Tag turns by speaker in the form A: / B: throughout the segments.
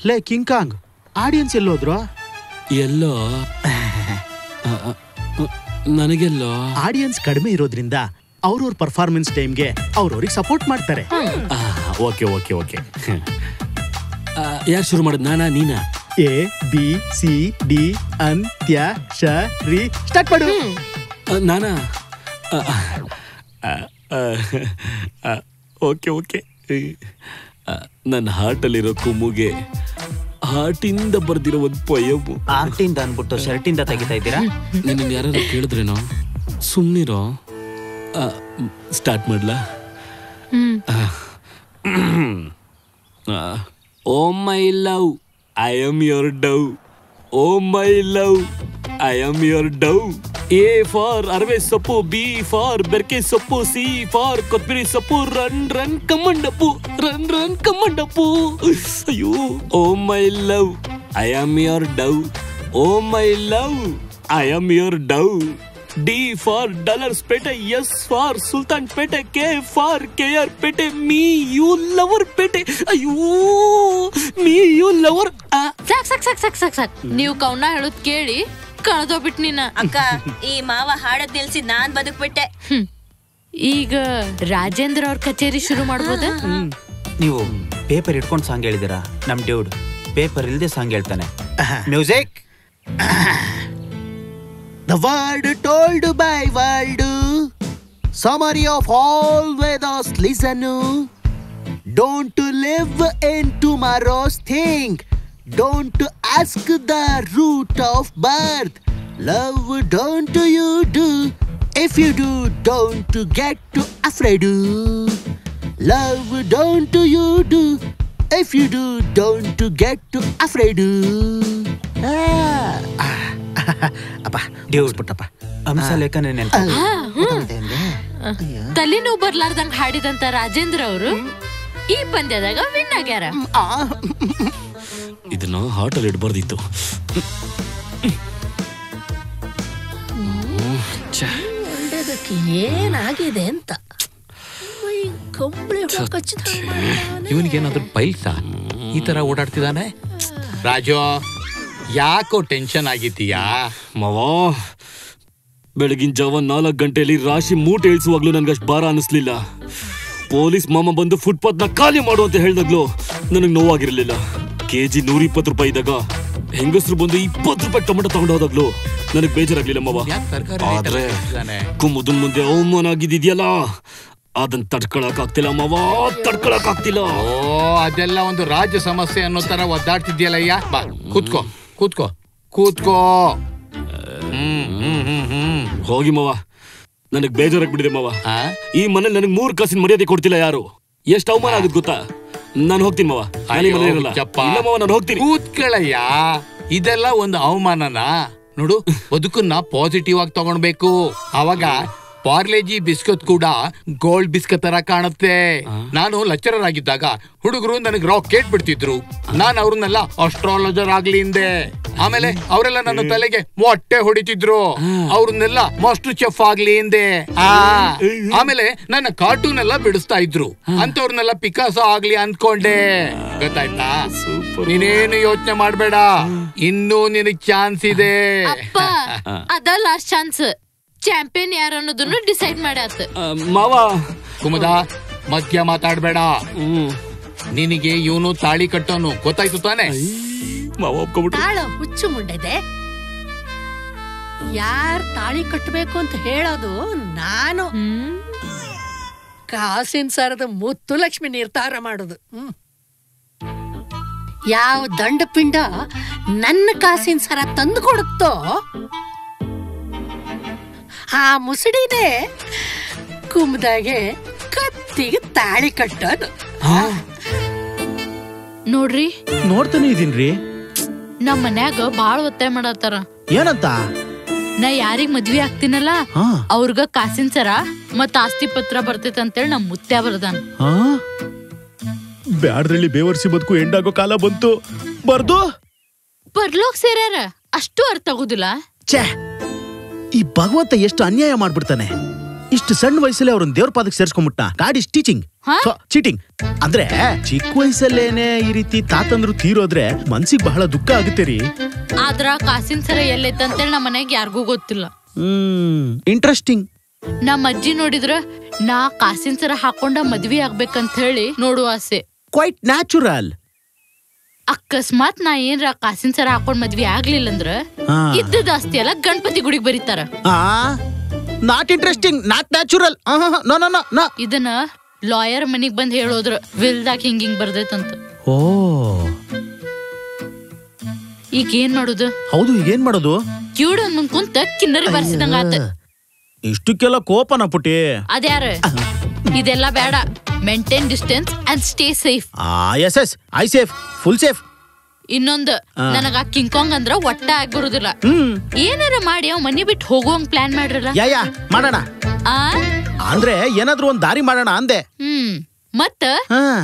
A: ಲೇ ಕಿಂಕಾಂಗ್ ಆಡಿಯನ್ಸ್ ಎಲ್ಲೋದ್ರು?
B: ಎಲ್ಲೋ ನನಗೆಲ್ಲೋ
A: ಆಡಿಯನ್ಸ್ ಕಡಿಮೆ ಇರೋದ್ರಿಂದ ಅವ್ರವ್ರ ಪರ್ಫಾರ್ಮೆನ್ಸ್ ಟೈಮ್ಗೆ ಅವ್ರವ್ರಿಗೆ ಸಪೋರ್ಟ್ ಮಾಡ್ತಾರೆ.
B: Okay okay okay. ಯಾರು ಶುರು ಮಾಡೋದು, ನಾನಾ ನೀನಾ?
A: ಎ ಬಿ ಸಿ ಡಿ ಅಂತ್ಯ ಶ ರಿ ಸ್ಟಾರ್ಟ್ ಮಾಡು.
B: ನಾನಾ? Okay okay. ನನ್ನ ಹಾರ್ಟಲ್ಲಿರೋ ಕುಮ್ಮುಗೆ ಹಾರ್ಟಿಂದ ಬರ್ದಿರೋ ಒಂದು ಪೊಯಮು.
C: ಆರ್ಟಿಂದ ಅನ್ಬಿಟ್ಟು ಶರ್ಟಿಂದ ತೆಗಿತಾ ಇದ್ದೀರಾ?
B: ನಿನ್ನ ಯಾರು ಕೇಳಿದ್ರೇನೋ ಸುಮ್ನಿರೋ. ಸ್ಟಾರ್ಟ್ ಮಾಡ್ಲಾ? Oh my love I am your dove, oh my love I am your dove. A for ಅರವೆ ಸೊಪ್ಪು, ಬಿ ಫಾರ್ ಬೆರ್ಕೆ ಸೊಪ್ಪು, ಸಿ ಫಾರ್ ಕೊತ್ತಂಬರಿ ಸೊಪ್ಪು, ರನ್ ರನ್ ಕಮ್ಮಂಡಪ್ಪು, ರನ್ ರನ್ ಕಮ್ಮಂಡಪ್ಪು. ಅಯ್ಯೋ oh my love I am your dove, oh my love I am your dove. D for dollars ಪೇಟೆ, ಎಸ್ ಫಾರ್ ಸುಲ್ತಾನ್ ಪೇಟೆ, ಕೆ ಫಾರ್ ಕೆಆರ್ ಪೇಟೆ, ಮೀ ಯು ಲವರ್ ಪೇಟೆ. ಅಯ್ಯೋ ಮೀ ಯು ಲವರ್.
D: ಸಾಕ್ ಸಾಕ್ ಸಾಕ್ ಸಾಕ್ ಸಾಕ್ ಸಾಕ್. ನೀವು ಕವನ ಹೇಳೋದ್ ಕೇಳಿ ಕಳೆದೋಗ್ಬಿಟ್ ನೀನ.
E: ಅಕ್ಕ ಈ ಮಾವ ಹಾಡದ್ ನಿಲ್ಸಿ ನಾನ್ ಬದುಕ್ಬಿಟ್ಟೆ.
D: ಈಗ ರಾಜೇಂದ್ರ ಅವ್ರ ಕಚೇರಿ ಶುರು ಮಾಡ್ಬೋದ?
C: ನೀವು ಪೇಪರ್ ಇಟ್ಕೊಂಡು ಸಾಂಗ್ ಹೇಳಿದಿರಾ? ನಮ್ ಡ್ಯೂಡ್ ಪೇಪರ್ ಇಲ್ದೆ ಸಾಂಗ್ ಹೇಳ್ತಾನೆ. Music.
A: The word told by world, summary of all Vedas listen. Don't live in tomorrow's thing, don't ask the root of birth. Love don't you do, if you do don't get too afraid. Love don't you do, if you do don't get too afraid. ಅಪ್ಪ
C: ಡ್ಯೂಡ್ಬಿಟ್ಟಪ್ಪ ಅಂಶ ಲೇಖನ ನೆನಪು.
D: ತಲೆನೋವು ಬರ್ಲಾರ್ದಂಗ್ ಹಾಡಿದಂತ ರಾಜೇಂದ್ರ ಅವರು ಈ ಪಂದ್ಯದಾಗ win ಆಗ್ಯಾರ.
B: ಇದನ್ನ ಹಾಟಲ್ಲಿ ಇಡಬಾರ್ದಿತ್ತು.
F: ಏನಾಗಿದೆ ಅಂತ
G: ಇವನಿಗೇನಾದ್ರೂ ಪೈಲ್ಸಾ ಈ ತರ ಓಡಾಡ್ತಿದ್ದಾನೆ? ರಾಜು ಯಾಕೋ ಟೆನ್ಷನ್ ಆಗಿದ್ದೀಯಾ?
B: ಮಾವ ಬೆಳಗಿನ ಜಾವ 4 ಗಂಟೆಯಲ್ಲಿ ರಾಶಿ ಮೂಟೆ ಇಳಿಸುವಾಗ್ಲೂ ನನ್ಗಷ್ಟು ಭಾರ ಅನ್ನಿಸ್ಲಿಲ್ಲ. ಪೊಲೀಸ್ ಮಾಮ ಬಂದು ಫುಟ್ಪಾತ್ ನ ಖಾಲಿ ಮಾಡು ಅಂತ ಹೇಳಿದಾಗ್ಲೂ ನನಗ್ ನೋವಾಗಿರ್ಲಿಲ್ಲ. ಕೆಜಿ 120 ರೂಪಾಯಿ ಇದ್ದಾಗ ಹೆಂಗಸರು ಬಂದು 20 ರೂಪಾಯಿ ಟೊಮೆಟೊ ತಗೊಂಡು ಹೋದಾಗ್ಲೂ ನನಗ್ ಬೇಜಾರಾಗ್ಲಿಲ್ಲ ಮಾವ. ಆದ್ರೆ ಕುಮುದನ್ ಮುಂದೆ ಅವಮಾನ ಆಗಿದ್ಯಲ್ಲ, ಅದನ್ನ ತಡ್ಕೊಳಕ್ ಆಗ್ತಿಲ್ಲ ಮಾವ, ತಡ್ಕೊಳಕ್ ಆಗ್ತಿಲ್ಲ.
G: ಓ ಅದೆಲ್ಲ ಒಂದು ರಾಜ್ಯ ಸಮಸ್ಯೆ ಅನ್ನೋ ತರ ಒದ್ದಾಡ್ತಿದ್ಯಲ್ಲಯ್ಯ. ಬಾ ಕೂತ್ಕೋ ಕೂತ್ಕೋ ಕೂತ್ಕೋ.
B: ಹೋಗಿ ಮಾವ, ನನಗ್ ಬೇಜಾರಾಗ್ಬಿಟ್ಟಿದೆ ಮಾವ. ಈ ಮನೇಲಿ ನನಗ್ 3 ಕಾಸಿನ ಮರ್ಯಾದೆ ಕೊಡ್ತಿಲ್ಲ ಯಾರು. ಎಷ್ಟು ಅವಮಾನ ಆಗುತ್ತೆ ಗೊತ್ತಾ? ನಾನು ಹೋಗ್ತೀನಿ ಮಾವ. ನಾನು ಹೋಗ್ತೀನಿ.
G: ಕೂತ್ಕೊಳ್ಳಯ್ಯ, ಇದೆಲ್ಲ ಒಂದು ಅವಮಾನನ? ನೋಡು, ಬದುಕನ್ನ ಪಾಸಿಟಿವ್ ಆಗಿ ತಗೊಳ್ಬೇಕು. ಅವಾಗ ಪಾರ್ಲೆಜಿ ಬಿಸ್ಕತ್ ಕೂಡ ಗೋಲ್ಡ್ ಬಿಸ್ಕತ್ ತರ ಕಾಣುತ್ತೆ. ನಾನು ಲೆಕ್ಚರರ್ ಆಗಿದ್ದಾಗ ಹುಡುಗರು ನನಗೆ ರಾಕೆಟ್ ಬಿಡ್ತಿದ್ರು. ನಾನು ಅವ್ರನ್ನೆಲ್ಲ ಅಸ್ಟ್ರಾಲಜರ್ ಆಗ್ಲಿ ಹಿಂದೆ. ಆಮೇಲೆ ಅವರೆಲ್ಲ ನನ್ನ ತಲೆಗೆ ಮೊಟ್ಟೆ ಹೊಡಿತಿದ್ರು. ಅವ್ರನ್ನೆಲ್ಲ ಮಾಸ್ಟರ್ ಚೆಫ್ ಆಗ್ಲಿ ಹಿಂದೆ. ಆಮೇಲೆ ನನ್ನ ಕಾರ್ಟೂನ್ ಎಲ್ಲ ಬಿಡಿಸ್ತಾ ಇದ್ರು. ಅಂತವ್ರನ್ನೆಲ್ಲ ಪಿಕಾಸೋ ಆಗ್ಲಿ ಅನ್ಕೊಂಡೆ. ಗೊತ್ತಾಯ್ತಾ? ನೀನೇನು ಯೋಚನೆ ಮಾಡ್ಬೇಡ, ಇನ್ನೂ ನಿನಗ್ ಚಾನ್ಸ್ ಇದೆ.
D: ಅದ ಲಾಸ್ಟ್ ಚಾನ್ಸ್. ಚಾಂಪಿಯನ್ ಯಾರು ಅನ್ನೋದನ್ನು ಡಿಸೈಡ್ ಮಾಡಾತ
B: ಮಾವ.
G: ಕುಮುದ ಮಧ್ಯ ಮಾತಾಡ್ಬೇಡ. ನಿನಗೆ ಇವನು ತಾಳಿ ಕಟ್ಟೋನು ಗೊತ್ತಾಯ್ತು ತಾನೆ?
F: ತಾಳ ಹುಚ್ಚು ಮುಂಡೆದೆ. ಯಾರ್ ತಾಳಿ ಕಟ್ಟಬೇಕು ಅಂತ ಹೇಳೋದು ನಾನು. ಕಾಸಿನ ಸರದ ಮುತ್ತು ಲಕ್ಷ್ಮಿ ನಿರ್ಧಾರ ಮಾಡೋದು. ಯಾವ ದಂಡ ಪಿಂಡ ನನ್ನ ಕಾಸಿನ ಸರ ತಂದು ಕೊಡುತ್ತೋ ಆ ಮುಸುಡಿನೇ ಕುಂಬದಾಗೆ ಕತ್ತಿಗೆ ತಾಳಿ ಕಟ್ಟೋದು.
D: ನೋಡ್ರಿ,
A: ನೋಡ್ತಾನೆ ಇದೀನ್ರಿ.
D: ನಮ್ ಮನ್ಯಾಗ ಬಾಳ ಒತ್ತಾಯ ಮಾಡತ್ತಾರ.
A: ಏನಂತ?
D: ನಾ ಯಾರಿಗ್ ಮದ್ವಿ ಆಗ್ತೀನಲ್ಲ ಅವ್ರಗ ಕಾಸಿನ ಸರ ಮತ್ ಆಸ್ತಿ ಪತ್ರ ಬರ್ತೈತೆ ಅಂತೇಳಿ ನಮ್ ಮುತ್ಯ ಬರ್ದಾನ.
A: ಬ್ಯಾಡ್ರಲ್ಲಿ ಬೇವರ್ಸಿ ಬದುಕು ಎಂಡಾಗೋ ಕಾಲ ಬಂತು.
D: ಬರ್ಲೋಕ್ ಸೇರ್ಯಾರ, ಅಷ್ಟು ಅರ್ಥ ಆಗುದಿಲ್ಲ.
A: ಛೇ, ಈ ಭಗವಂತ ಎಷ್ಟು ಅನ್ಯಾಯ ಮಾಡ್ಬಿಡ್ತಾನೆ.
H: ಇಷ್ಟು ಸಣ್ಣ ವಯಸ್ಸಲ್ಲಿ ಅವ್ರನ್ನ ದೇವ್ರ ಪಾದಕ್ಕೆ ಸೇರ್ಸ್ಕೊಂಡ್ಬಿಟ್ಟ. God is teaching cheating. ಅಂದ್ರೆ ಚಿಕ್ಕ ವಯಸ್ಸಲ್ಲೇನೆ ಈ ರೀತಿ ತಾತಂದ್ರು ತೀರೋದ್ರೆ ಮನ್ಸಿಗೆ ಬಹಳ ದುಃಖ ಆಗುತ್ತೆ ರೀ.
D: ಆದ್ರ ಕಾಸಿನ ಸರ ಎಲ್ಲೈತಂತೇಳಿ ನಮ್ಮ ಮನೆಗೆ ಯಾರಿಗೂ ಗೊತ್ತಿಲ್ಲ.
H: ಇಂಟ್ರೆಸ್ಟಿಂಗ್.
D: ನಮ್ಮ ಅಜ್ಜಿ ನೋಡಿದ್ರ ನಾ ಕಾಸಿನ ಸರ ಹಾಕೊಂಡ ಮದ್ವಿ ಆಗ್ಬೇಕಂತ ಹೇಳಿ ನೋಡುವ ಆಸೆ.
H: Quite natural.
D: ಅಕಸ್ಮಾತ್ ನಾ ಏನ್ರ ಕಾಸಿನ ಸರ ಹಾಕೊಂಡ್ ಮದ್ವಿ ಆಗ್ಲಿಲ್ಲ ಅಂದ್ರ ಇದ್ದದ ಆಸ್ತಿ ಎಲ್ಲ ಗಣಪತಿ ಗುಡಿಗೆ ಬರೀತಾರ.
H: Not interesting, not natural.
D: ಇದನ್ನ ಲಾಯರ್ ಮನಿಗ್ ಬಂದ್ ಹೇಳೋದ್ರ ವಿಲ್ದಾಗ ಹಿಂಗಿಂಗ್ ಬರ್ದೈತಂತ.
H: ಓ,
D: ಈಗ ಏನ್ ಮಾಡುದು?
H: ಹೌದು, ಈಗ ಏನ್ ಮಾಡೋದು?
D: ಕ್ಯೂಡ್ ಮುಂದ್ ಕುಂತ ಕಿನ್ನರಿ ಬರ್ಸಿದಂಗ ಆತ.
H: ಇಷ್ಟಕ್ಕೆಲ್ಲ ಕೋಪನ ಪುಟಿ?
D: ಅದ್ಯಾರ? ಇದೆಲ್ಲ ಬೇಡ. Maintain distance and stay safe.
H: Yes yes, I safe, full safe.
D: ಇನ್ನೊಂದು, ನನಗ ಕಿಂಕಾಂಗ್ ಅಂದ್ರ ಒಟ್ಟ ಆಗ್ಬರುದಿಲ್ಲ. ಏನಾರ ಮಾಡಿ ಅವ್ ಮನಿ ಬಿಟ್ಟು ಹೋಗುವಂಗ್ ಪ್ಲಾನ್ ಮಾಡ್ರಲ್ಲ.
H: ಯಾ ಮಾಡೋಣ ಅಂದ್ರೆ ಏನಾದ್ರೂ ಒಂದ್ ದಾರಿ ಮಾಡೋಣ ಅಂದೆ.
D: ಮತ್ತ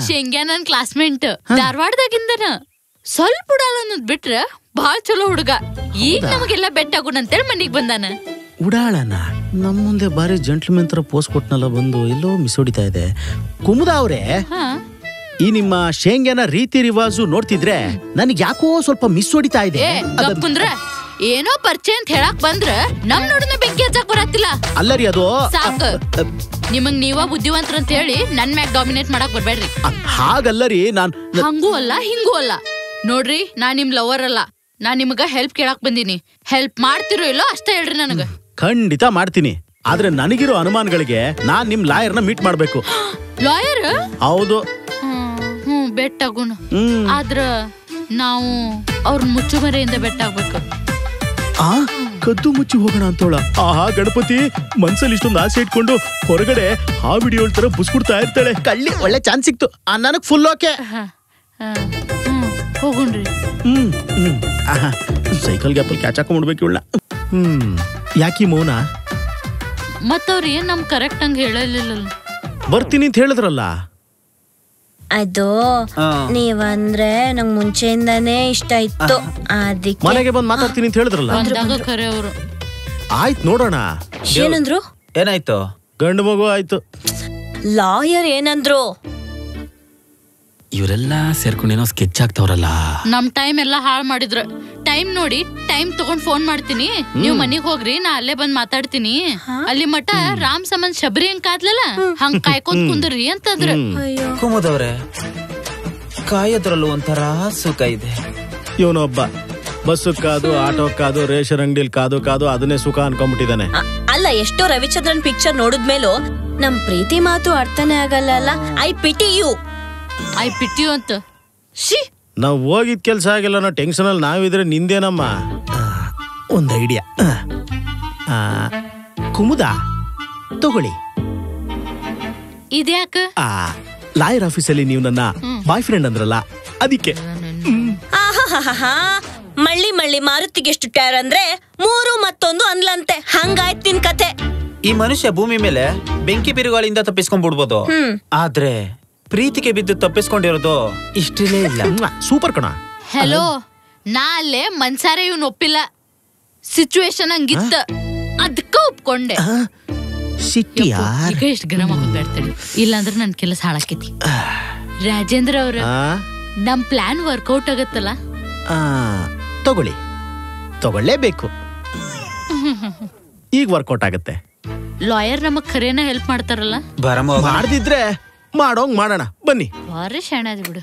D: ಶೇಂಗ್ಯಾ ನನ್ ಕ್ಲಾಸ್ಮೇಟ್ ಧಾರವಾಡದಾಗಿಂದನ ಸ್ವಲ್ಪ ಉಡಾಲ ಅನ್ನೋದ್ ಬಿಟ್ರ ಬಾಳ್ ಚಲೋ ಹುಡುಗ. ಈಗ ನಮಗೆಲ್ಲ ಬೆಟ್ಟ ಆಗುಣಂತೇಳಿ ಮನಿಗ್ ಬಂದಾನ.
H: ಉಡಾಳನ ನಮ್ ಮುಂದೆ ಬಾರಿ ಜೆಂಟ್ಲ್ಮೆನ್ ತರ ಪೋಸ್ ಕೊಟ್ನಲ್ಲ, ಬಂದು ಎಲ್ಲೋ ಮಿಸ್ ಹೊಡಿತಾ ಇದೆ. ಕುಮುದ ಅವ್ರೆ, ಈ ನಿಮ್ಮ ಶೇಂಗ್ಯಾನ ರೀತಿ ರಿವಾಜು ನೋಡ್ತಿದ್ರೆ ನನಗೆ ಯಾಕೋ ಸ್ವಲ್ಪ ಮಿಸ್ ಹೊಡಿತಾ ಇದೆ.
D: ಏನೋ ಪರಿಚಯ ಅಂತ ಹೇಳಕ್ ಬಂದ್ರ ನಮ್ ನೋಡಿನ ಬೆಂಕಿ ಹಚ್ಚಕ್ ಬರತ್ತಿಲ್ಲ.
H: ಅಲ್ಲರಿ, ಅದು
D: ಸಾಕ. ನಿಮಗ್ ನೀವ ಬುದ್ಧಿವಂತರ ಅಂತ ಹೇಳಿ ನನ್ ಮ್ಯಾಗ್ ಡಾಮಿನೇಟ್ ಮಾಡಕ್ ಬರ್ಬೇಡ್ರಿ.
H: ಹಾಗಲ್ಲರಿ, ನಾನ್
D: ಹಂಗೂ ಅಲ್ಲ ಹಿಂಗೂ ಅಲ್ಲ. ನೋಡ್ರಿ, ನಾ ನಿಮ್ ಲವರ್ ಅಲ್ಲ. ನಾ ನಿಮ್ಗ ಹೆಲ್ಪ್ ಕೇಳಕ್ ಬಂದೀನಿ. ಹೆಲ್ಪ್ ಮಾಡ್ತಿರೋ ಇಲ್ಲೋ ಅಷ್ಟೇ ಹೇಳ್ರಿ ನನಗ.
H: ಖಂಡಿತ ಮಾಡ್ತೀನಿ. ಆದ್ರೆ ನನಗಿರೋ ಅನುಮಾನಗಳಿಗೆ ನಾನ್ ನಿಮ್ ಲಾಯರ್ನ ಮೀಟ್ ಮಾಡ್ಬೇಕು.
D: ಲಾಯರ್?
H: ಹೌದು.
D: ಬೆಟ್ಟಾಗುಣ. ಆದ್ರ ನಾವು ಅವ್ರ ಮುಚ್ಚುಮರೆಯಿಂದ ಬೆಟ್ಟಾಗ್ಬೇಕು.
H: ಕದ್ದು ಮುಚ್ಚಿ ಹೋಗೋಣ ಅಂತೋಳ. ಆಹಾ ಗಣಪತಿ, ಮನ್ಸಲ್ಲಿ ಇಷ್ಟೊಂದು ಆಸೆ ಇಟ್ಕೊಂಡು ಹೊರಗಡೆ ಆ ವಿಡಿಯೋ ತರ ಬುಸ್ಕೊಡ್ತಾ ಇರ್ತಾಳೆ. ಕಳ್ಳಿ, ಒಳ್ಳೆ ಚಾನ್ಸ್ ಸಿಕ್ತು. ನನಗ್ ಫುಲ್ ಓಕೆ.
D: ಹೋಗುಣ್ರಿ.
H: ಸೈಕಲ್ ಗ್ಯಾಪಲ್ಲಿ ಕ್ಯಾಚ್ ಹಾಕೊಂಡ್ಬಿಡ್ಬೇಕು ಇವಳ. ಯಾಕಿ ಮೌನ?
D: ಮತ್ತವ್ರ ಏನ್ ನಮ್ ಕರೆಕ್ಟ್ ಹಂಗ ಹೇಳಲಿಲ್ಲ.
H: ಬರ್ತೀನಿ ಅಂತ ಹೇಳಿದ್ರಲ್ಲ.
E: ಅದು ನೀವಂದ್ರೆ ನಂಗ್ ಮುಂಚೆಯಿಂದಾನೇ ಇಷ್ಟ ಇತ್ತು. ಅದಕ್ಕೆ
H: ಮನೆಗೆ ಬಂದ್ ಮಾತಾಡ್ತೀನಿ ಅಂತ ಹೇಳಿದ್ರಲ್ಲ.
D: ಅವರು
H: ಆಯ್ತು, ನೋಡೋಣ.
E: ಏನಂದ್ರು?
C: ಏನಾಯ್ತು?
H: ಗಂಡು ಮಗು ಆಯ್ತು.
E: ಲಾಯರ್ ಏನಂದ್ರು?
B: ಇವರೆಲ್ಲ ಸೇರ್ಕೊಂಡೇನೋ ಸ್ಕೆಚ್ ಆಗ್ತಾವ್ರಲ್ಲ.
D: ನಮ್ ಟೈಮ್ ಎಲ್ಲ ಹಾಳ್ ಮಾಡಿದ್ರ. ಟೈಮ್ ನೋಡಿ, ಟೈಮ್ ತಗೊಂಡ್ ಫೋನ್ ಮಾಡ್ತೀನಿ, ನೀವ್ ಮನಿಗ್ ಹೋಗ್ರಿ, ನಾ ಅಲ್ಲೇ ಬಂದ್ ಮಾತಾಡ್ತೀನಿ. ಅಲ್ಲಿ ಮಠ ರಾಮ್ ಸಮನ್ ಶಬರಿ ಹಂಗ್ ಕಾದ್ಲಲ್ಲ, ಹಂಗ್ ಕಾಯ್ಕೊಂಡ್ ಕುಂದ್ರಿ ಅಂತಂದ್ರ.
C: ಕುಮುದವ್ರೆ, ಕಾಯೋದ್ರಲ್ಲೂ ಒಂಥರ ಸುಖ ಇದೆ.
H: ಇವನೊಬ್ಬ ಬಸ್ ಕಾದು, ಆಟೋ ಕಾದು, ರೇಷನ್ ಅಂಗಡಿಲಿ ಕಾದು ಕಾದು ಅದನ್ನೇ ಸುಖ ಅನ್ಕೊಂಡ್ಬಿಟ್ಟಿದ್ದಾನೆ.
E: ಅಲ್ಲ, ಎಷ್ಟೋ ರವಿಚಂದ್ರನ್ ಪಿಕ್ಚರ್ ನೋಡಿದ್ಮೇಲೂ ನಮ್ ಪ್ರೀತಿ ಮಾತು ಅರ್ಥನೇ ಆಗಲ್ಲ. ಐ ಪಿಟಿ ಯು
D: ಅಂತ. ಶಿ,
H: ನಾವ್ ಹೋಗಿದ್ ಕೆಲ್ಸ ಆಗಿಲ್ಲ ಅನ್ನೋ ಟೆನ್ಷನ್ ಅಲ್ಲಿ ನಾವಿದ್ರೆ ನಿಂದೇನಮ್ಮ. ಒಂದ್ ಐಡಿಯಾ. ಕುಮುದ ತಗೊಳ್ಳಿ.
D: ಇದ್ಯಾಕ?
H: ಲಾಯರ್ ಆಫೀಸಲ್ಲಿ ನೀವು ನನ್ನ ಬಾಯ್ ಫ್ರೆಂಡ್ ಅಂದ್ರಲ್ಲ, ಅದಕ್ಕೆ.
E: ಮಳ್ಳಿ ಮಳ್ಳಿ ಮಾರುತಿಗೆ ಎಷ್ಟು ಟೈರ್ ಅಂದ್ರೆ 3 ಮತ್ತೊಂದು ಅನ್ಲಂತೆ. ಹಂಗಾಯ್ತು ನಿನ್ ಕತೆ.
C: ಈ ಮನುಷ್ಯ ಭೂಮಿ ಮೇಲೆ ಬೆಂಕಿ ಬಿರುಗಾಳಿಂದ ತಪ್ಪಿಸ್ಕೊಂಡ್ಬಿಡ್ಬೋದು, ಆದ್ರೆ ಪ್ರೀತಿಗೆ ಬಿದ್ದು ತಪ್ಪಿಸ್ಕೊಂಡಿರೋದು ಇಷ್ಟೇ ಇಲ್ಲ.
H: ಸೂಪರ್ ಕಣ.
D: ಹೆಲೋ, ನಾ ಅಲ್ಲೇ ಮನ್ಸಾರೆ ಇವ್ನ ಒಪ್ಪಿಲ್ಲ. ಸಿಚುವೇಶನ್ ಹಂಗಿತ್ತ, ಅದಕ್ಕ ಒಪ್ಕೊಂಡೆ. ಈಗ ಎಷ್ಟು ಗರಂ ಹಾಕೋದ್ಬೇಡ್ತೇಳಿ, ಇಲ್ಲಾಂದ್ರೆ ನನ್ ಕೆಲಸ ಹಾಳಾಕೈತಿ. ರಾಜೇಂದ್ರ ಅವ್ರ, ನಮ್ ಪ್ಲಾನ್ ವರ್ಕೌಟ್ ಆಗತ್ತಲ್ಲ?
H: ತಗೊಳ್ಳೇಬೇಕು. ಈಗ ವರ್ಕೌಟ್ ಆಗತ್ತೆ.
D: ಲಾಯರ್ ನಮಗ್ ಖರೇನ ಹೆಲ್ಪ್ ಮಾಡ್ತಾರಲ್ಲ?
H: ಮಾಡದಿದ್ರೆ ಮಾಡೋಂಗ್ ಮಾಡೋಣ ಬನ್ನಿ.
D: ಬಾರಿ ಶಾಣಾದಿ ಬಿಡು.